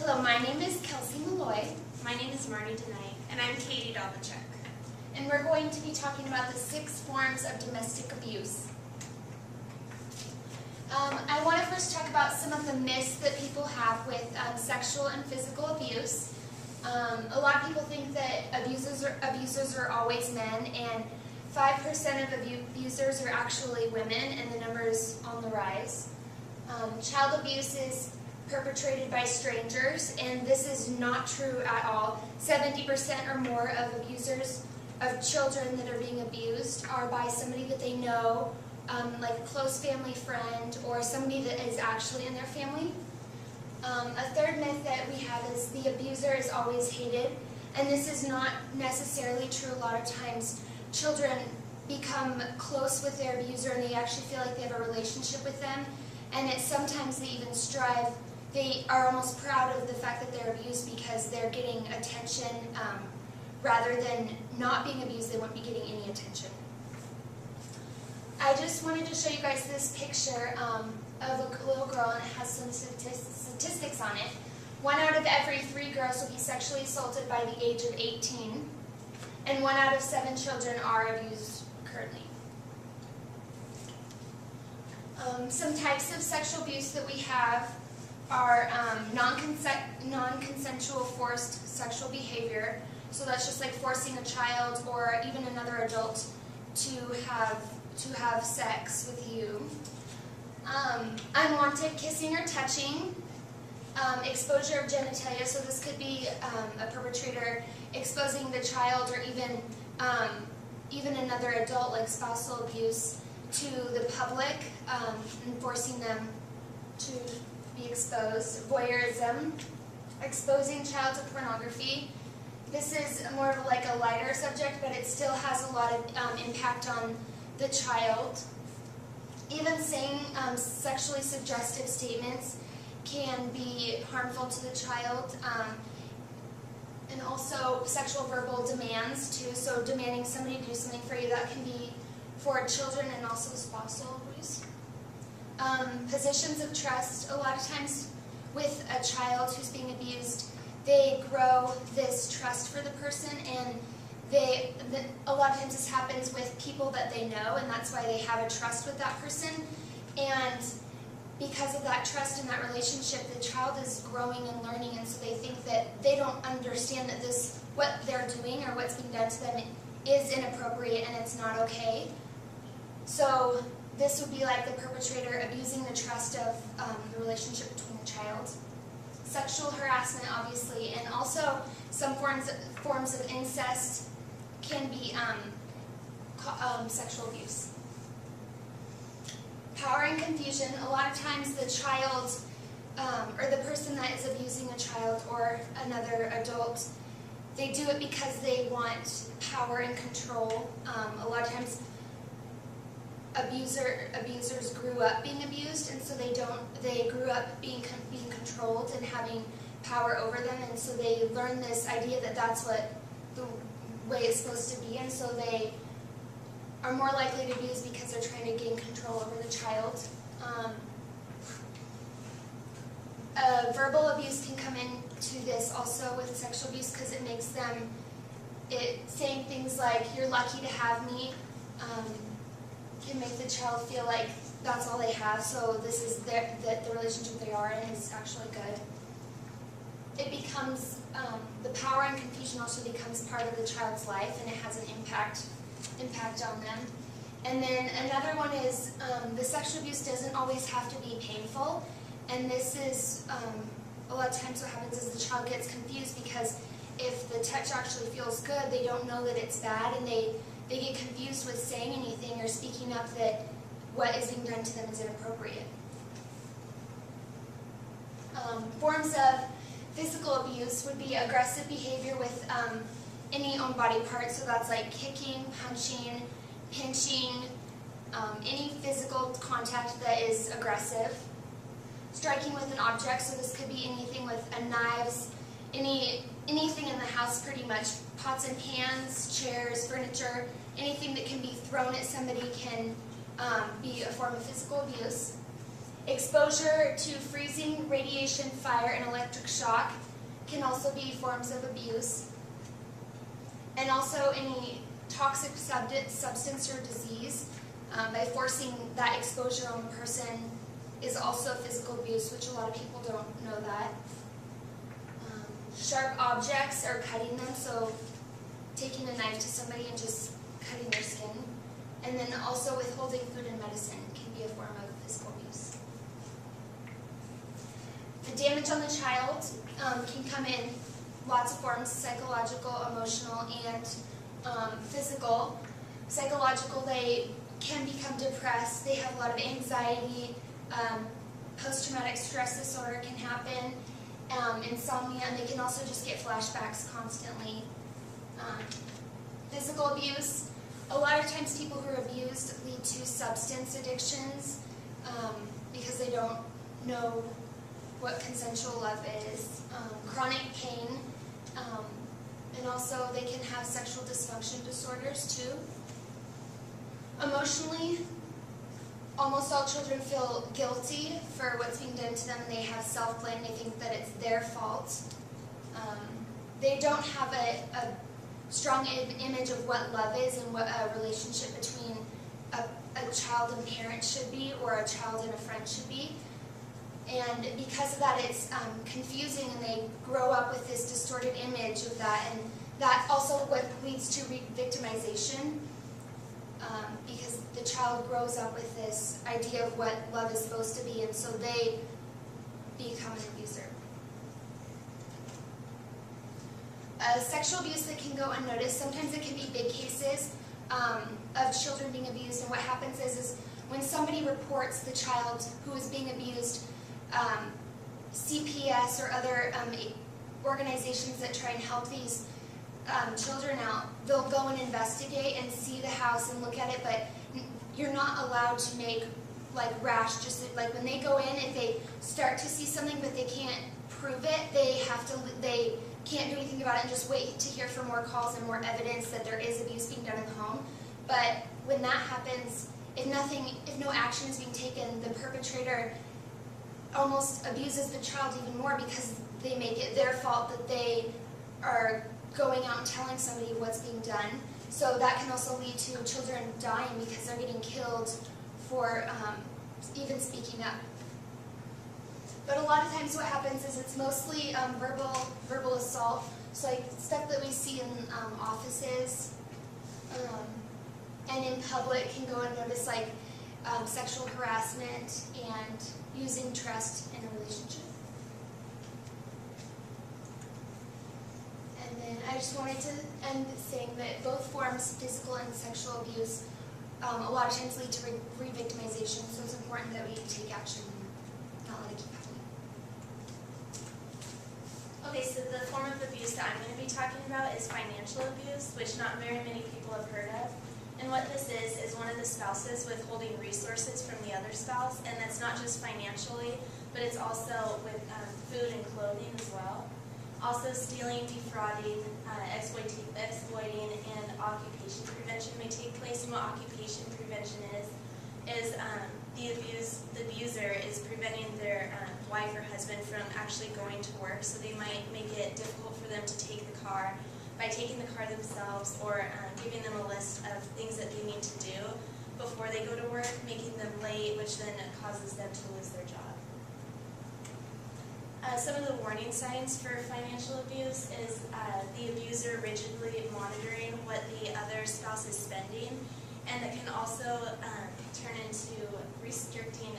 Hello, my name is Kelsey Malloy. My name is Marni, DeNike. And I'm Dolechek. And we're going to be talking about the 6 forms of domestic abuse. I want to first talk about some of the myths that people have with sexual and physical abuse. A lot of people think that abusers are always men, and 5% of abusers are actually women, and the number is on the rise. Child abuse is perpetrated by strangers, and this is not true at all. 70% or more of abusers of children that are being abused are by somebody that they know, like a close family friend or somebody that is actually in their family. A third myth that we have is the abuser is always hated, and this is not necessarily true. A lot of times children become close with their abuser and they actually feel like they have a relationship with them, and sometimes they even strive. They are almost proud of the fact that they're abused because they're getting attention. Rather than not being abused, they won't be getting any attention. I just wanted to show you guys this picture of a little girl, and it has some statistics on it. 1 out of every 3 girls will be sexually assaulted by the age of 18, and 1 out of 7 children are abused currently. Some types of sexual abuse that we have are non-consensual forced sexual behavior. So that's just like forcing a child or even another adult to have sex with you. Unwanted kissing or touching. Exposure of genitalia. So this could be a perpetrator exposing the child or even another adult, like spousal abuse, to the public and forcing them to be exposed. Voyeurism. Exposing child to pornography. This is more of like a lighter subject, but it still has a lot of impact on the child. Even saying sexually suggestive statements can be harmful to the child. And also sexual verbal demands too, so demanding somebody to do something for you, that can be for children and also spousal abuse. Positions of trust. A lot of times with a child who's being abused, they grow this trust for the person, and a lot of times this happens with people that they know, and that's why they have a trust with that person. And because of that trust and that relationship, the child is growing and learning, and so they think that they don't understand that what they're doing or what's being done to them is inappropriate and it's not okay. So this would be like the perpetrator abusing the trust of the relationship between the child. Sexual harassment, obviously, and also some forms of incest can be sexual abuse. Power and confusion. A lot of times the child or the person that is abusing a child or another adult, they do it because they want power and control. A lot of times abusers grew up being abused, and so they grew up being controlled and having power over them, and so they learn this idea that that's what the way it's supposed to be, and so they are more likely to abuse because they're trying to gain control over the child. Verbal abuse can come into this also with sexual abuse because it makes them, saying things like, "You're lucky to have me," can make the child feel like that's all they have, so this is the relationship they are in is actually good. It becomes, the power and confusion also becomes part of the child's life, and it has an impact on them. And then another one is the sexual abuse doesn't always have to be painful, and this is a lot of times what happens is the child gets confused because if the touch actually feels good, they don't know that it's bad, and they get confused with saying anything or speaking up that what is being done to them is inappropriate. Forms of physical abuse would be aggressive behavior with any own body part, so that's like kicking, punching, pinching, any physical contact that is aggressive. Striking with an object, so this could be anything with knives, anything in the house pretty much. Pots and pans, chairs, furniture, anything that can be thrown at somebody can be a form of physical abuse. Exposure to freezing, radiation, fire, and electric shock can also be forms of abuse. And also any toxic substance or disease by forcing that exposure on the person is also physical abuse, which a lot of people don't know that. Sharp objects or cutting them, so taking a knife to somebody and just cutting their skin. And then also withholding food and medicine can be a form of physical abuse. The damage on the child can come in lots of forms: psychological, emotional, and physical. Psychological, they can become depressed, they have a lot of anxiety, post-traumatic stress disorder can happen, insomnia, and they can also just get flashbacks constantly. Physical abuse, a lot of times people who are abused lead to substance addictions because they don't know what consensual love is. Chronic pain, and also they can have sexual dysfunction disorders too. Emotionally, almost all children feel guilty for what's being done to them, and they have self-blame. They think that it's their fault. They don't have a strong image of what love is and what a relationship between a child and parent should be, or a child and a friend should be. And because of that, it's confusing, and they grow up with this distorted image of that, and that also what leads to victimization, because the child grows up with this idea of what love is supposed to be, and so they become an abuser. Sexual abuse that can go unnoticed. Sometimes it can be big cases of children being abused, and what happens is when somebody reports the child who is being abused, CPS or other organizations that try and help these children out, they'll go and investigate and see the house and look at it, but you're not allowed to make like rash, just like when they go in, if they start to see something but they can't prove it, they can't do anything about it and just wait to hear for more calls and more evidence that there is abuse being done in the home. But when that happens, if no action is being taken, the perpetrator almost abuses the child even more because they make it their fault that they are going out and telling somebody what's being done. So that can also lead to children dying because they're getting killed for even speaking up. But a lot of times what happens is it's mostly verbal assault, so like stuff that we see in offices and in public can go unnoticed, like sexual harassment and using trust in a relationship. And then I just wanted to end saying that both forms, physical and sexual abuse, a lot of times lead to re-victimization, so it's important that we take action and not let it keep happening. Okay, so the form of abuse that I'm going to be talking about is financial abuse, which not very many people have heard of. And what this is one of the spouses withholding resources from the other spouse, and that's not just financially, but it's also with food and clothing as well. Also stealing, defrauding, exploiting, and occupation prevention may take place. And what occupation prevention is the abuser is preventing their wife or husband from actually going to work, so they might make it difficult for them to take the car by taking the car themselves, or giving them a list of things that they need to do before they go to work, making them late, which then causes them to lose their job. Some of the warning signs for financial abuse is the abuser rigidly monitoring what the other spouse is spending, and that can also turn into restricting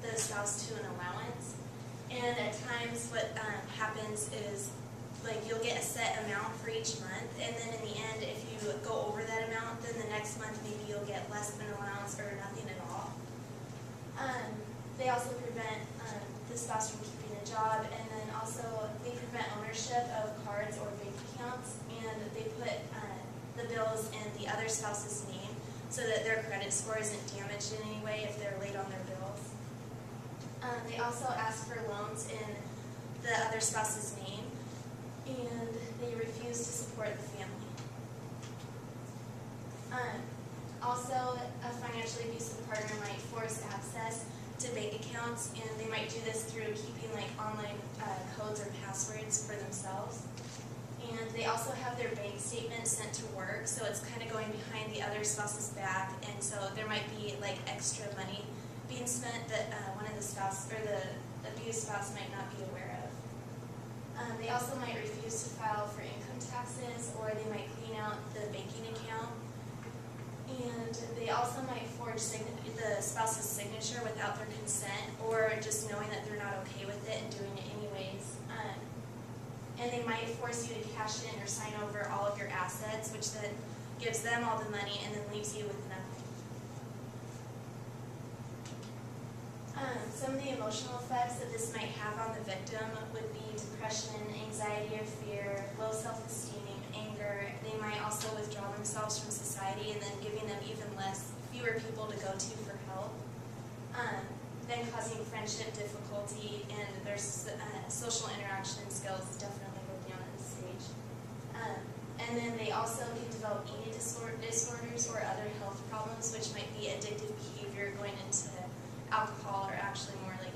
the spouse to an allowance. And at times what happens is, like, you'll get a set amount for each month, and then in the end, if you go over that amount, then the next month maybe you'll get less of an allowance or nothing at all. They also prevent the spouse from keeping a job, and then also they prevent ownership of cards or bank accounts, and they put the bills in the other spouse's name so that their credit score isn't damaged in any way if they're late on their bills. They also ask for loans in the other spouse's name, and they refuse to support the family. Also, a financially abusive partner might force access to bank accounts, and they might do this through keeping like online codes or passwords for themselves. And they also have their bank statement sent to work, so it's kind of going behind the other spouse's back, and so there might be like extra money being spent that one of the spouse or the abused spouse might not be aware of. They also might refuse to file for income taxes, or they might clean out the banking account. And they also might forge the spouse's signature without their consent, or just knowing that they're not okay with it and doing it anyways. And they might force you to cash in or sign over all of your assets, which then gives them all the money and then leaves you with nothing. Some of the emotional effects that this might have on the victim would be depression, anxiety or fear, low self-esteem, anger. They might also withdraw themselves from society and then giving them fewer people to go to for help. Then causing friendship difficulty, and their social interaction skills definitely go down at this stage. And then they also can develop eating disorders or other health problems, which might be addictive behavior going into alcohol or actually more like